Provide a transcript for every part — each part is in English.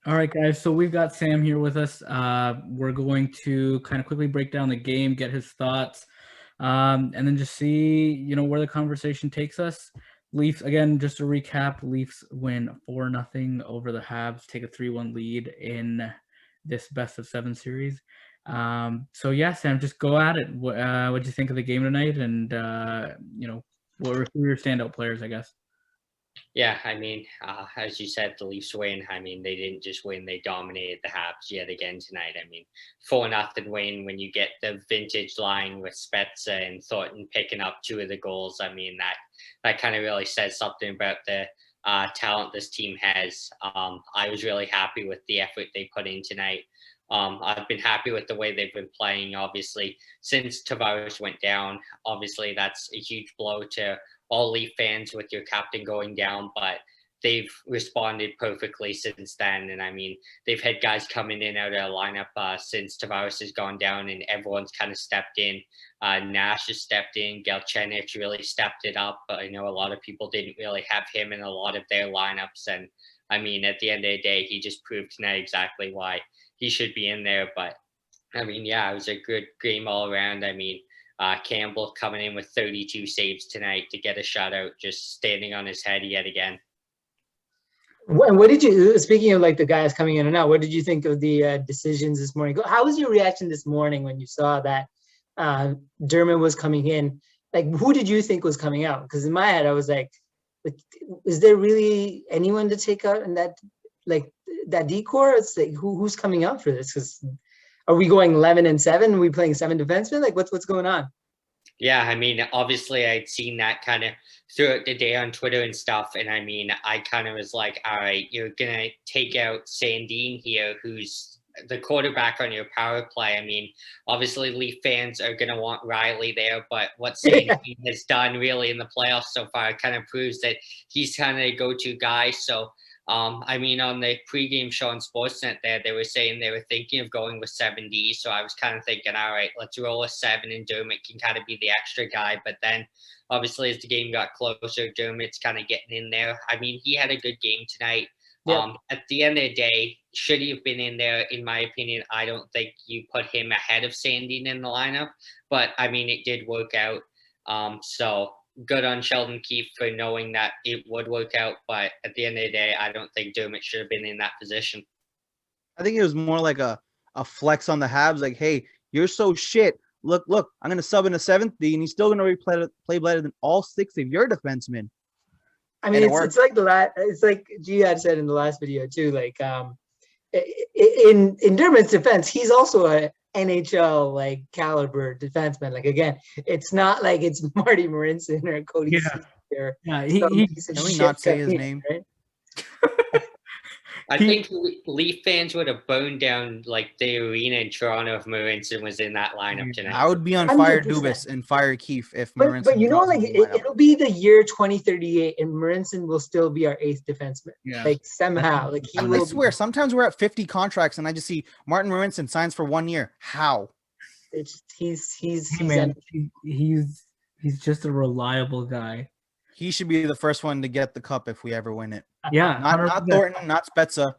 All right, guys. So we've got Sam here with us. We're going to kind of quickly break down the game, get his thoughts, and then just see, where the conversation takes us. Leafs, again, just to recap, Leafs win 4-0 over the Habs, take a 3-1 lead in this best of 7 series. So yeah, Sam, just go at it. What'd you think of the game tonight? And, what were your standout players, I guess? Yeah, I mean, as you said, the Leafs win. I mean, they didn't just win; they dominated the Habs yet again tonight. I mean, 4-0 win when you get the vintage line with Spezza and Thornton picking up two of the goals. I mean, that kind of really says something about the talent this team has. I was really happy with the effort they put in tonight. I've been happy with the way they've been playing. Obviously, since Tavares went down, obviously that's a huge blow to all Leaf fans with your captain going down, but they've responded perfectly since then. And I mean, they've had guys coming in out of the lineup since Tavares has gone down, and everyone's kind of stepped in. Nash has stepped in. Galchenyuk really stepped it up. But I know a lot of people didn't really have him in a lot of their lineups. And I mean, at the end of the day, he just proved tonight exactly why he should be in there. But I mean, yeah, it was a good game all around. I mean, Campbell coming in with 32 saves tonight to get a shutout, just standing on his head yet again. And what did you, speaking of like the guys coming in and out, what did you think of the decisions this morning? How was your reaction this morning when you saw that Dermott was coming in? Like, who did you think was coming out? Because in my head, I was like, is there really anyone to take out in that, like, that decor? It's like, who's coming out for this? Because are we going 11 and 7? Are we playing 7 defensemen? Like, what's going on? Yeah, I mean, obviously, I'd seen that kind of throughout the day on Twitter and stuff. And I mean, I kind of was like, all right, you're going to take out Sandin here, who's the quarterback on your power play. I mean, obviously, Leaf fans are going to want Riley there, but what Sandin has done really in the playoffs so far kind of proves that he's kind of a go-to guy. So, I mean, on the pregame show on Sportsnet there, they were saying they were thinking of going with 7D. So I was kind of thinking, all right, let's roll a 7 and Dermott can kind of be the extra guy. But then obviously as the game got closer, Dermott's kind of getting in there. I mean, he had a good game tonight. Yep. At the end of the day, should he have been in there? In my opinion, I don't think you put him ahead of Sandin in the lineup. But I mean, it did work out. So good on Sheldon Keefe for knowing that it would work out, but at the end of the day, I don't think Dermott should have been in that position. I think it was more like a flex on the Habs, like, hey, you're so shit. Look, I'm going to sub in a 7th D, and he's still going to play better than all 6 of your defensemen. I mean, it's like it's like G had said in the last video too. Like, in Dermott's defense, he's also a NHL like caliber defenseman. Like, again, it's not like it's Marty Marinson or Cody. Yeah, can we not say his name? Right? I think Leaf fans would have burned down like the arena in Toronto if Marinson was in that lineup tonight. I would be on fire Dubas and fire Keefe if Marinson. But you know, like it'll be the year 2038, and Marinson will still be our 8th defenseman. Yeah. Like somehow, like he will. I swear, sometimes we're at 50 contracts, and I just see Martin Marinson signs for 1 year. How? It's he's just a reliable guy. He should be the first one to get the cup if we ever win it. Yeah, not Thornton, not Spezza.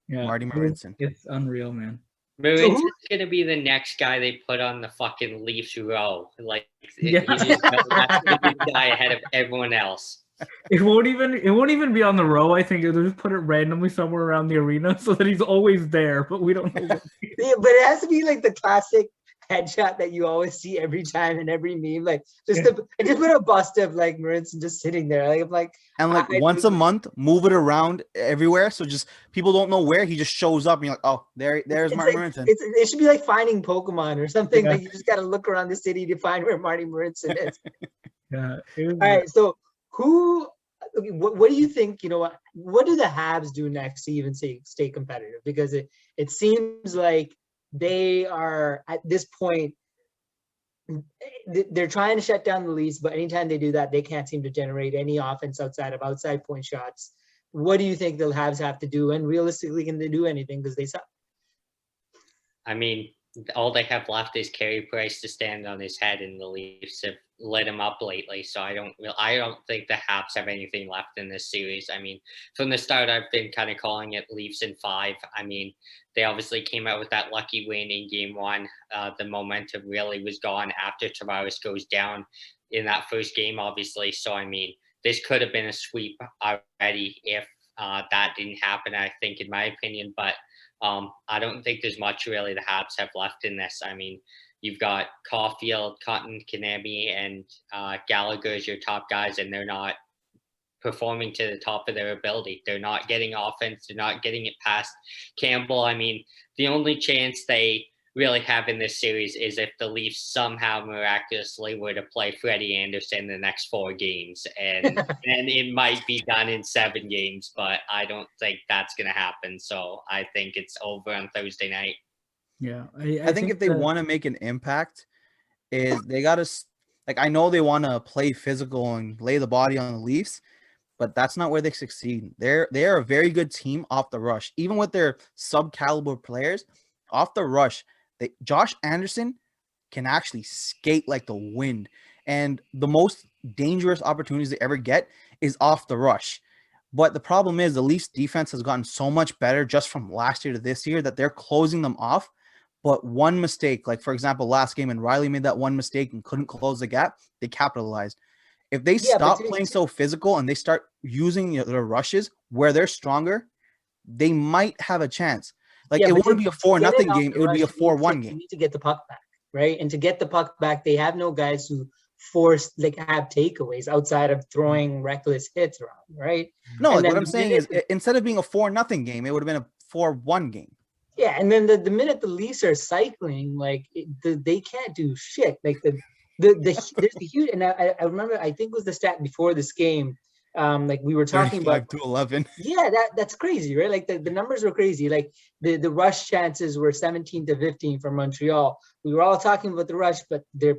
Yeah, Marty Marinson. It's unreal, man. Marinson's gonna be the next guy they put on the fucking Leafs row. Like, that's gonna be the guy ahead of everyone else. It won't even be on the row. I think they'll just put it randomly somewhere around the arena so that he's always there, but we don't know. Yeah, but it has to be like the classic headshot that you always see every time in every meme, like just put a bust of like Marinson just sitting there, like I'm like, and like once a month, move it around everywhere, so just people don't know where he just shows up, and you're like, oh, there's Martin Marinson. It should be like finding Pokemon or something. Like you just got to look around the city to find where Marty Marinson is. Yeah. All right, so what do you think? You know what do the Habs do next to even stay competitive? Because it seems like they are at this point, they're trying to shut down the Leafs, but anytime they do that, they can't seem to generate any offense outside of outside point shots. What do you think the Habs have to do? And realistically, can they do anything because they suck? I mean, all they have left is Carey Price to stand on his head, and the Leafs have lit him up lately. So I don't think the Habs have anything left in this series. I mean, from the start, I've been kind of calling it Leafs in 5. I mean, they obviously came out with that lucky win in Game 1. The momentum really was gone after Tavares goes down in that first game, obviously. So I mean, this could have been a sweep already if that didn't happen, I think, in my opinion. But I don't think there's much really the Habs have left in this. I mean, you've got Caulfield, Cotton, Kanemi, and Gallagher as your top guys, and they're not performing to the top of their ability. They're not getting offense. They're not getting it past Campbell. I mean, the only chance they really have in this series is if the Leafs somehow miraculously were to play Freddie Anderson the next 4 games, and it might be done in 7 games, but I don't think that's going to happen. So I think it's over on Thursday night. Yeah, I think if they want to make an impact, is they got to, like, I know they want to play physical and lay the body on the Leafs, but that's not where they succeed. They're a very good team off the rush, even with their sub-caliber players off the rush. Josh Anderson can actually skate like the wind, and the most dangerous opportunities they ever get is off the rush. But the problem is the Leafs defense has gotten so much better just from last year to this year that they're closing them off. But one mistake, like for example, last game, and Riley made that one mistake and couldn't close the gap, they capitalized. If they stop playing so physical and they start using their rushes where they're stronger, they might have a chance. Like, it wouldn't be a 4-0 game. It would be a 4-1 game. You need to get the puck back, right? And to get the puck back, they have no guys who force, like, have takeaways outside of throwing reckless hits around, right? No, like, what I'm saying is instead of being a 4-0 game, it would have been a 4-1 game. Yeah, and then the minute the Leafs are cycling, like, they can't do shit. Like, there's the huge, and I remember, I think it was the stat before this game, like we were talking about 5-11. Yeah, that's crazy, right? Like the numbers were crazy. Like the rush chances were 17-15 for Montreal. We were all talking about the rush, but they're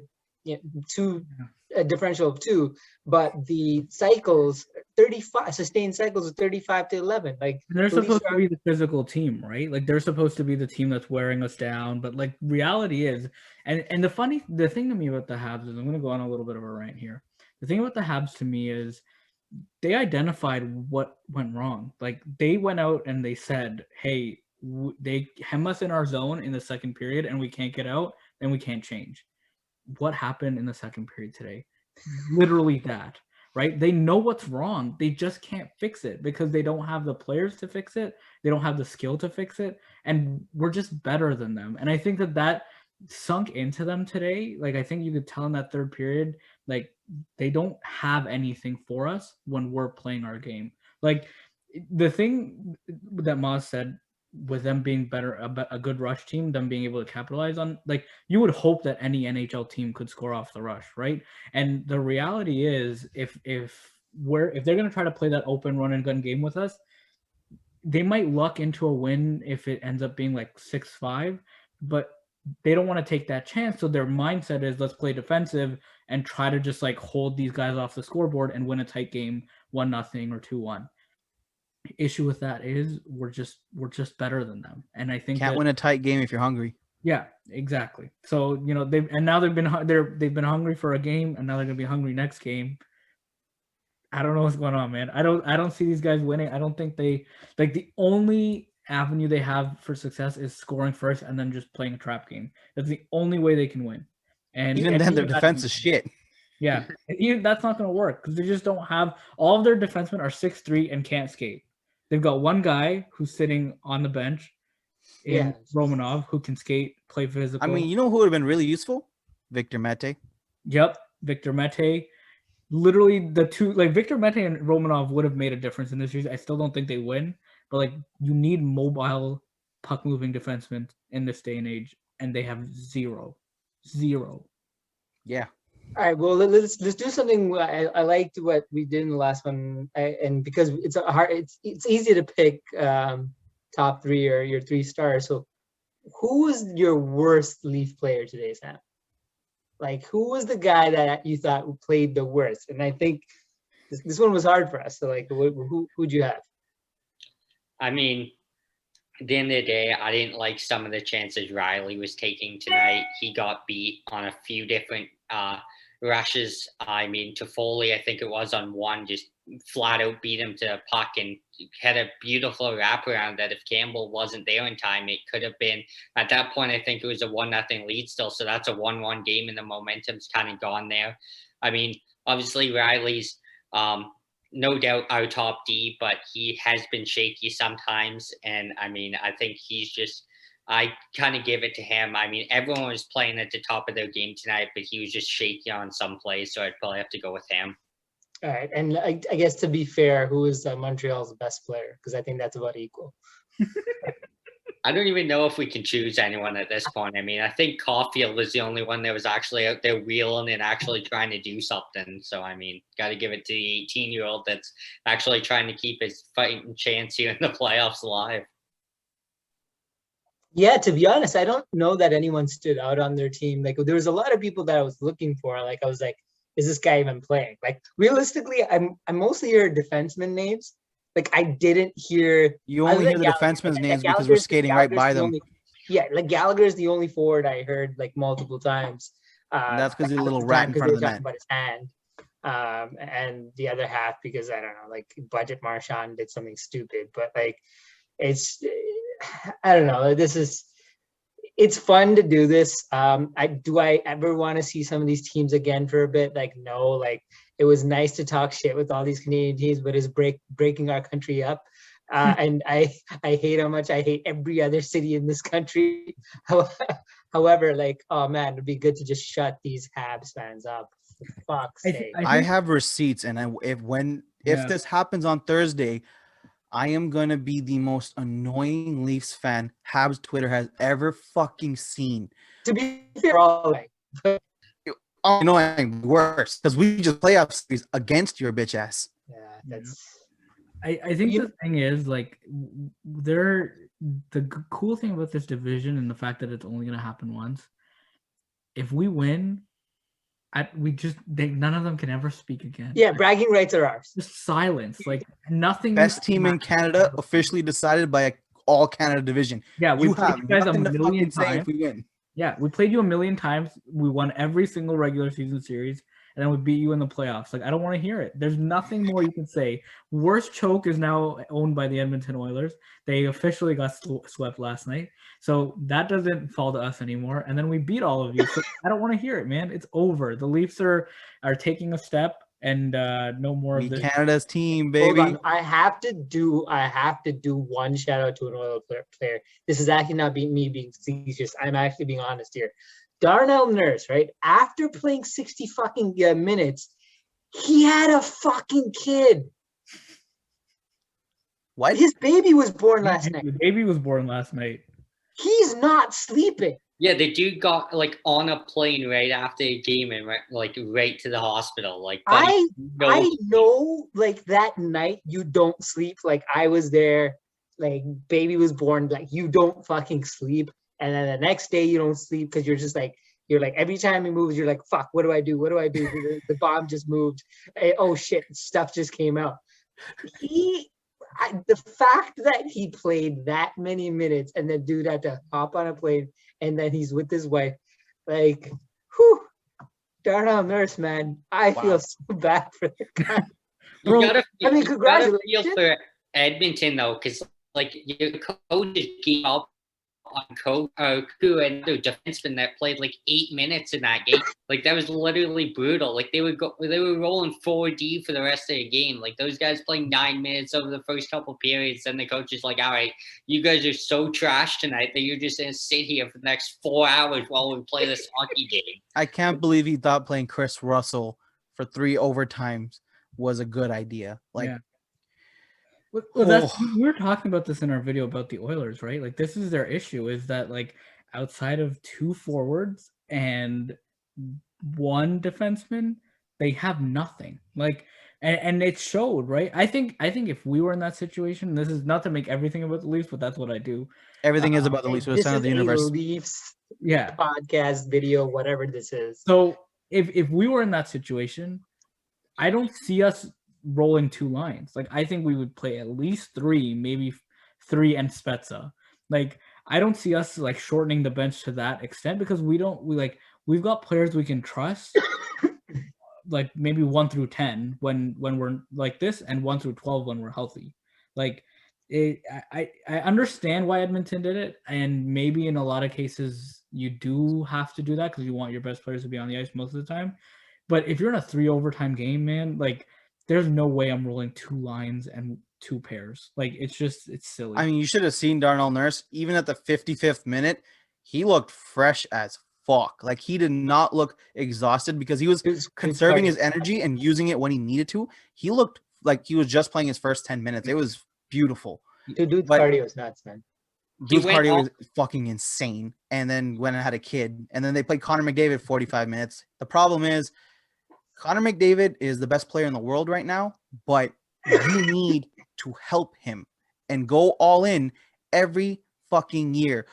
a differential of 2. But the cycles, 35 sustained cycles of 35-11. Like they're supposed to be the physical team, right? Like they're supposed to be the team that's wearing us down. But like reality is, and the thing to me about the Habs is, I'm going to go on a little bit of a rant here. The thing about the Habs to me is, they identified what went wrong. Like they went out and they said, hey, they hem us in our zone in the second period and we can't get out, then we can't change. What happened in the second period today? Literally that, right? They know what's wrong. They just can't fix it because they don't have the players to fix it. They don't have the skill to fix it. And we're just better than them. And I think that sunk into them today. Like, I think you could tell in that third period, like, they don't have anything for us when we're playing our game. Like, the thing that Moz said with them being better, a good rush team, them being able to capitalize on, like, you would hope that any NHL team could score off the rush, right? And the reality is, if they're going to try to play that open run and gun game with us, they might luck into a win if it ends up being like 6-5, but they don't want to take that chance. So their mindset is, let's play defensive and try to just like hold these guys off the scoreboard and win a tight game 1-0 or 2-1. Issue with that is we're just better than them. And I think can't win a tight game if you're hungry. Yeah, exactly. So, they've been hungry for a game, and now they're going to be hungry next game. I don't know what's going on, man. I don't see these guys winning. I don't think they, like, the only avenue they have for success is scoring first and then just playing a trap game. That's the only way they can win. And even then, their defense is shit. Yeah, that's not going to work because they just don't have, all of their defensemen are 6'3" and can't skate. They've got one guy who's sitting on the bench in Romanov who can skate, play physical. I mean, you know who would have been really useful? Victor Mete. Yep, Victor Mete. Literally the two, like Victor Mete and Romanov would have made a difference in this series. I still don't think they win, but like you need mobile puck moving defensemen in this day and age, and they have zero. Yeah. All right. Well, let's do something. I liked what we did in the last one, and because it's easy to pick top 3 or your 3 stars. So, who was your worst Leaf player today, Sam? Like, who was the guy that you thought played the worst? And I think this one was hard for us. So, like, who'd you have? I mean, at the end of the day, I didn't like some of the chances Riley was taking tonight. He got beat on a few different rushes. I mean, Toffoli, I think it was on one, just flat out beat him to a puck and had a beautiful wraparound that if Campbell wasn't there in time, it could have been, at that point, I think it was a 1-0 lead still. So that's a 1-1 game and the momentum's kind of gone there. I mean, obviously Riley's no doubt our top D, but he has been shaky sometimes. And I mean, I think he's just, I kind of give it to him. I mean, everyone was playing at the top of their game tonight, but he was just shaky on some plays. So I'd probably have to go with him. All right. And I guess to be fair, who is Montreal's best player? Because I think that's about equal. I don't even know if we can choose anyone at this point. I mean, I think Caulfield was the only one that was actually out there wheeling and actually trying to do something. So, I mean, got to give it to the 18-year-old that's actually trying to keep his fighting chance here in the playoffs alive. Yeah, to be honest, I don't know that anyone stood out on their team. Like, there was a lot of people that I was looking for. Like, I was like, is this guy even playing? Like, realistically, I mostly hear defenseman names. Like, I didn't hear. You only hear the defensemen's names because we're skating right by them. Like Gallagher's the only forward I heard like multiple times. And that's because he's a little rat in front of the net. About his hand, and the other half because I don't know, like Budget Marchand did something stupid. But like, it's I don't know. It's fun to do this. Do I ever want to see some of these teams again for a bit? Like, no. Like, it was nice to talk shit with all these Canadian teams, but it's breaking our country up. And I hate how much I hate every other city in this country. However, like, oh man, it'd be good to just shut these Habs fans up. For fuck's sake. I have receipts, and if this happens on Thursday, I am gonna be the most annoying Leafs fan Habs Twitter has ever fucking seen. To be fair, all like, annoying, worse, because we just playoff series against your bitch ass. Yeah, that's. I think the thing is, like, the cool thing about this division and the fact that it's only going to happen once, if we win, none of them can ever speak again. Yeah, bragging rights are ours. Just silence, like nothing. Best team in Canada, officially decided by an all Canada division. Yeah, we played you guys a nothing to million fucking say times. if we win. Yeah, we played you a million times. We won every single regular season series, and then we beat you in the playoffs. Like, I don't want to hear it. There's nothing more you can say. Worst choke is now owned by the Edmonton Oilers. They officially got swept last night. So that doesn't fall to us anymore. And then we beat all of you. So I don't want to hear it, man. It's over. The Leafs are taking a step, and no more of this. Canada's team, baby. Hold on. I have to do one shout out to an Oilers player. This is actually not me being facetious. I'm actually being honest here. Darnell Nurse, right? After playing 60 fucking minutes, he had a fucking kid. What? His baby was born last night. The baby was born last night. He's not sleeping. Yeah, the dude got like on a plane right after a game and right to the hospital. Like, I know, like that night you don't sleep. Like, I was there. Like, baby was born. Like, you don't fucking sleep. And then the next day you don't sleep because you're like every time he moves, you're like, fuck, what do I do? What do I do? The bomb just moved. Oh shit, stuff just came out. The fact that he played that many minutes and the dude had to hop on a plane and then he's with his wife, like, whew, Darnell Nurse, man, I feel so bad for the guy. Congratulations. Feel for Edmonton though, because like your coaches gave up on Koku and the defenseman that played like 8 minutes in that game. Like, that was literally brutal. Like, they were rolling 4D for the rest of the game. Like, those guys playing 9 minutes over the first couple periods. Then the coach is like, all right, you guys are so trash tonight that you're just gonna sit here for the next 4 hours while we play this hockey game. I can't believe he thought playing Chris Russell for 3 overtimes was a good idea. Like, yeah. Well, we were talking about this in our video about the Oilers, right? Like, this is their issue, is that, like, outside of 2 forwards and 1 defenseman, they have nothing. Like, and it showed, right? I think if we were in that situation, this is not to make everything about the Leafs, but that's what I do. Everything is about the Leafs. We're the center of the universe. Leafs, yeah, podcast, video, whatever this is. So if we were in that situation, I don't see us rolling 2 lines. Like, I think we would play at least 3, maybe 3 and Spezza. Like, I don't see us like shortening the bench to that extent because we've got players we can trust, like maybe 1 through 10 when we're like this, and 1 through 12 when we're healthy. Like, I understand why Edmonton did it, and maybe in a lot of cases you do have to do that because you want your best players to be on the ice most of the time. But if you're in a 3 overtime game, man, like there's no way I'm rolling 2 lines and 2 pairs. Like, it's silly. I mean, you should have seen Darnell Nurse. Even at the 55th minute, he looked fresh as fuck. Like, he did not look exhausted because he was conserving his energy and using it when he needed to. He looked like he was just playing his first 10 minutes. It was beautiful. Dude's cardio is nuts, man. Dude's cardio is fucking insane. And then went and had a kid. And then they played Connor McDavid 45 minutes. The problem is Connor McDavid is the best player in the world right now, but you need to help him and go all in every fucking year.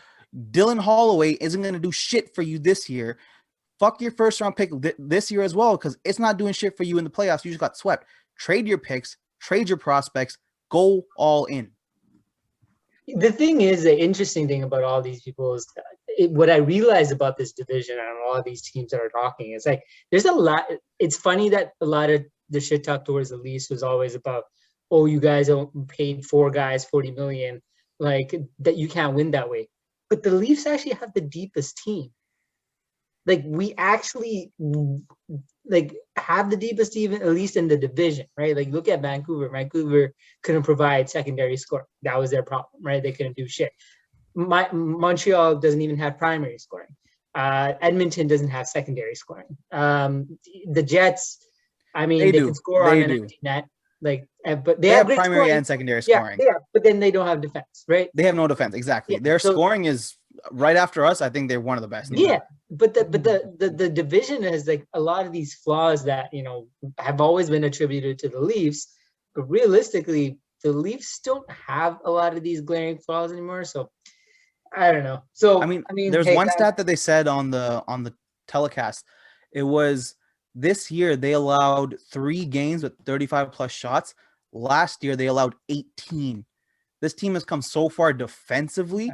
Dylan Holloway isn't going to do shit for you this year. Fuck your first round pick this year as well, because it's not doing shit for you in the playoffs. You just got swept. Trade your picks, trade your prospects, go all in. The thing is, the interesting thing about all these people is what I realize about this division and all these teams that are talking is like there's a lot. It's funny that a lot of the shit talk towards the Leafs was always about, oh, you guys paid 4 guys $40 million, like that you can't win that way. But the Leafs actually have the deepest team. Like, we actually like have the deepest team, at least in the division, right? Like, look at Vancouver. Vancouver couldn't provide secondary scoring. That was their problem, right? They couldn't do shit. Montreal doesn't even have primary scoring. Edmonton doesn't have secondary scoring. The Jets, I mean, they can score on an empty net. Like, but they have great primary scoring and secondary scoring. Yeah, but then they don't have defense, right? They have no defense, exactly. Their scoring is right after us. I think they're one of the best. But the division has like a lot of these flaws that, you know, have always been attributed to the Leafs. But realistically, the Leafs don't have a lot of these glaring flaws anymore. So I don't know. So I mean there's one stat that they said on the telecast. It was this year they allowed 3 games with 35 plus shots. Last year they allowed 18. This team has come so far defensively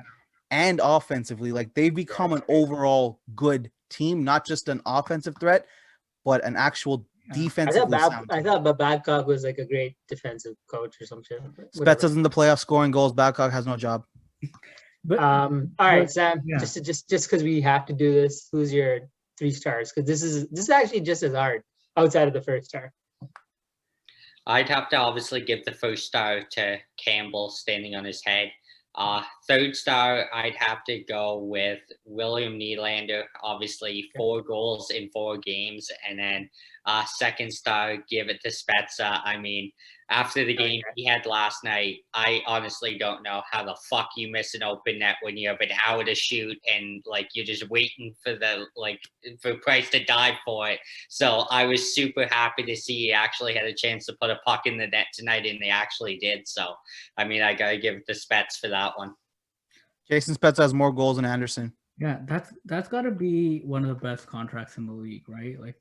and offensively. Like, they've become an overall good team, not just an offensive threat, but an actual defensive. I thought Babcock was like a great defensive coach or some shit. Spezza's in the playoffs scoring goals. Babcock has no job. But all right, Sam. Yeah. Just because we have to do this, who's your 3 stars? Because this is actually just as hard outside of the first star. I'd have to obviously give the first star to Campbell standing on his head. Third star, I'd have to go with William Nylander, obviously 4 goals in 4 games. And then second star, give it to Spezza. I mean, after the game he had last night, I honestly don't know how the fuck you miss an open net when you have an hour to shoot and like you're just waiting for Price to dive for it. So I was super happy to see he actually had a chance to put a puck in the net tonight, and they actually did. So I mean, I gotta give it to Spets for that one. Jason Spezza has more goals than Anderson. Yeah, that's got to be one of the best contracts in the league, right? Like,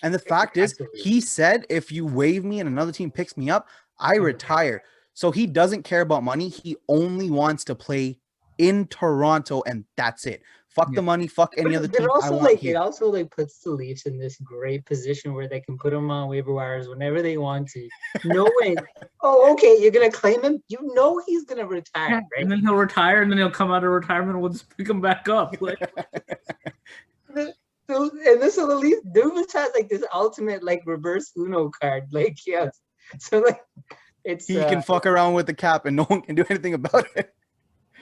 and the fact is, he said, if you waive me and another team picks me up, I retire. So he doesn't care about money. He only wants to play in Toronto, and that's it. Fuck the money. Fuck any other team. It also puts the Leafs in this great position where they can put him on waiver wires whenever they want to. Knowing, oh, okay, you're gonna claim him. You know he's gonna retire, right? And then he'll retire, and then he'll come out of retirement, and we'll just pick him back up. Like, so the Leafs, Dubas has like this ultimate like reverse Uno card. Like, yes, so like he can fuck around with the cap, and no one can do anything about it.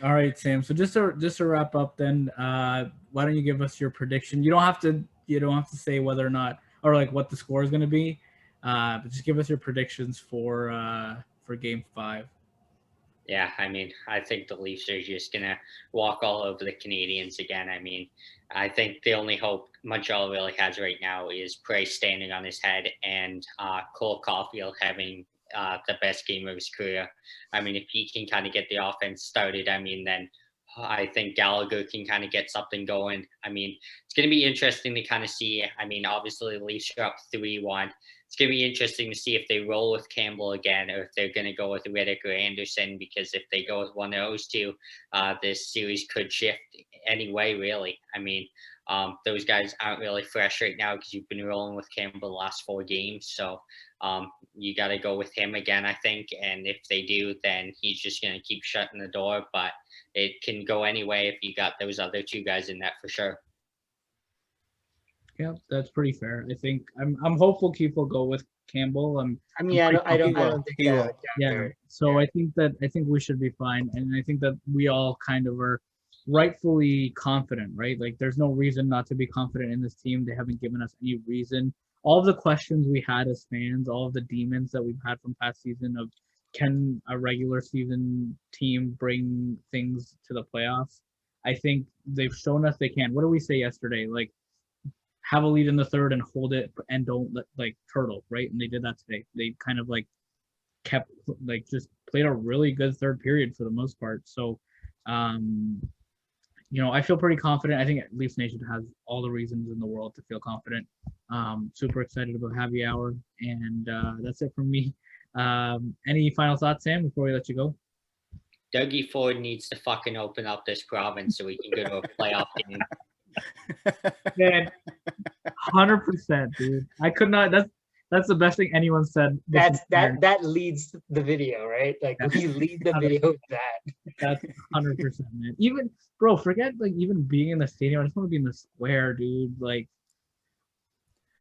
All right, Sam. So just to wrap up, then, why don't you give us your prediction? You don't have to say whether or not, or like what the score is going to be, but just give us your predictions for Game 5. Yeah, I mean, I think the Leafs are just gonna walk all over the Canadiens again. I mean, I think the only hope Montreal really has right now is Price standing on his head and Cole Caulfield having the best game of his career. I mean, if he can kind of get the offense started, I mean, then I think Gallagher can kind of get something going. I mean, it's going to be interesting to kind of see. I mean, obviously the Leafs are up 3-1. it's going to be interesting to see if they roll with Campbell again or if they're going to go with Riddick or Anderson, because if they go with one of those two, this series could shift anyway, really. I mean, those guys aren't really fresh right now because you've been rolling with Campbell the last 4 games. So you got to go with him again, I think. And if they do, then he's just going to keep shutting the door. But it can go anyway if you got those other 2 guys in net for sure. Yeah, that's pretty fair. I think I'm hopeful Keith will go with Campbell. I mean, I don't think He that will. would Yeah. matter. So I think we should be fine, and I think that we all kind of are rightfully confident, right? Like, there's no reason not to be confident in this team. They haven't given us any reason. All of the questions we had as fans, all of the demons that we've had from past season of can a regular season team bring things to the playoffs? I think they've shown us they can. What did we say yesterday? Like, have a lead in the third and hold it and don't let, like, turtle, right? And they did that today. They kind of like kept, like, just played a really good third period for the most part. So, you know, I feel pretty confident. I think Leafs Nation has all the reasons in the world to feel confident. Super excited about Happy Hour, and that's it from me. Any final thoughts, Sam, before we let you go? Dougie Ford needs to fucking open up this province so we can go to a playoff game. Man, 100%, dude. I could not. That's the best thing anyone said. That leads the video, right? Like, we lead the video with that. That's 100%, man. Even, bro, forget like even being in the stadium. I just want to be in the square, dude. Like,